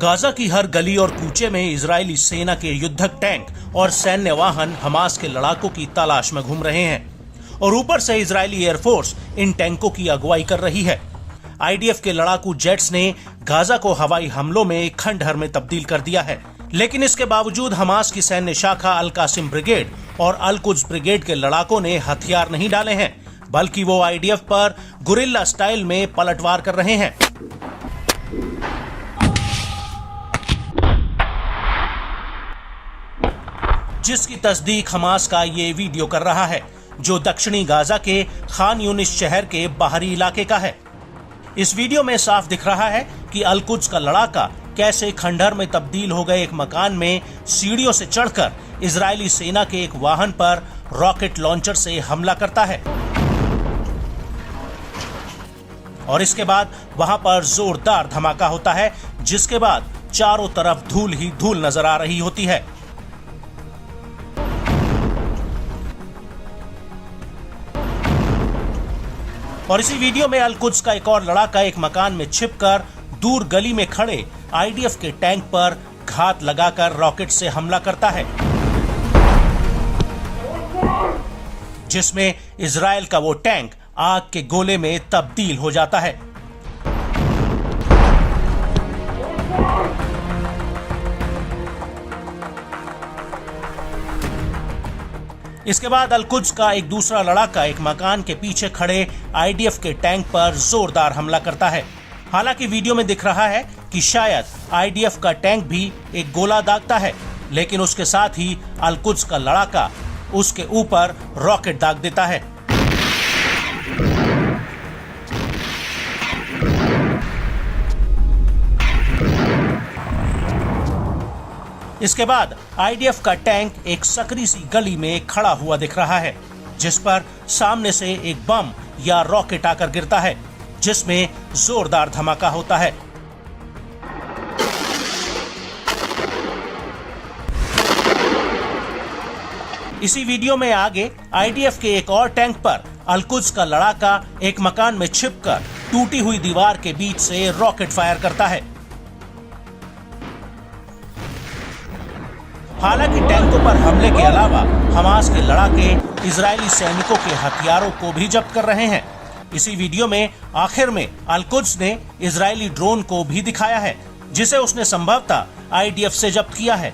Gaza की हर गली और कूचे में इजरायली सेना के युद्धक टैंक और सैन्य वाहन हमास के लड़ाकों की तलाश में घूम रहे हैं और ऊपर से इजरायली एयरफोर्स इन टैंकों की अगुवाई कर रही है। आईडीएफ के लड़ाकू जेट्स ने गाजा को हवाई हमलों में खंडहर में तब्दील कर दिया है, लेकिन इसके बावजूद हमास की सैन्य शाखा अल कासिम ब्रिगेड और अल कुद्स ब्रिगेड के लड़ाकों ने हथियार नहीं डाले हैं, बल्कि वो आईडीएफ पर गुरिल्ला स्टाइल में पलटवार कर रहे हैं। जिसकी तस्दीक हमास का ये वीडियो कर रहा है, जो दक्षिणी गाजा के खान यूनिस शहर के बाहरी इलाके का है। इस वीडियो में साफ दिख रहा है कि अल कुद्स का लड़ाका कैसे खंडहर में तब्दील हो गए एक मकान में सीढ़ियों से चढ़कर इजरायली सेना के एक वाहन पर रॉकेट लॉन्चर से हमला करता है और इसके बाद वहां पर जोरदार धमाका होता है, जिसके बाद चारों तरफ धूल ही धूल नजर आ रही होती है। और इसी वीडियो में अल कुद्स का एक और लड़ाका एक मकान में छिपकर दूर गली में खड़े आईडीएफ के टैंक पर घात लगाकर रॉकेट से हमला करता है, जिसमें इजराइल का वो टैंक आग के गोले में तब्दील हो जाता है। इसके बाद अल कुद्स का एक दूसरा लड़ाका एक मकान के पीछे खड़े आईडीएफ के टैंक पर जोरदार हमला करता है। हालांकि वीडियो में दिख रहा है कि शायद आईडीएफ का टैंक भी एक गोला दागता है, लेकिन उसके साथ ही अल कुद्स का लड़ाका उसके ऊपर रॉकेट दाग देता है। इसके बाद आईडीएफ का टैंक एक सकरी सी गली में खड़ा हुआ दिख रहा है, जिस पर सामने से एक बम या रॉकेट आकर गिरता है, जिसमें जोरदार धमाका होता है। इसी वीडियो में आगे आईडीएफ के एक और टैंक पर अल कुद्स का लड़ाका एक मकान में छिपकर टूटी हुई दीवार के बीच से रॉकेट फायर करता है। हालांकि टैंकों पर हमले के अलावा हमास के लड़ाके इजरायली सैनिकों के हथियारों को भी जब्त कर रहे हैं। इसी वीडियो में आखिर में अल कुद्स ने इजरायली ड्रोन को भी दिखाया है, जिसे उसने संभवतः आईडीएफ से जब्त किया है।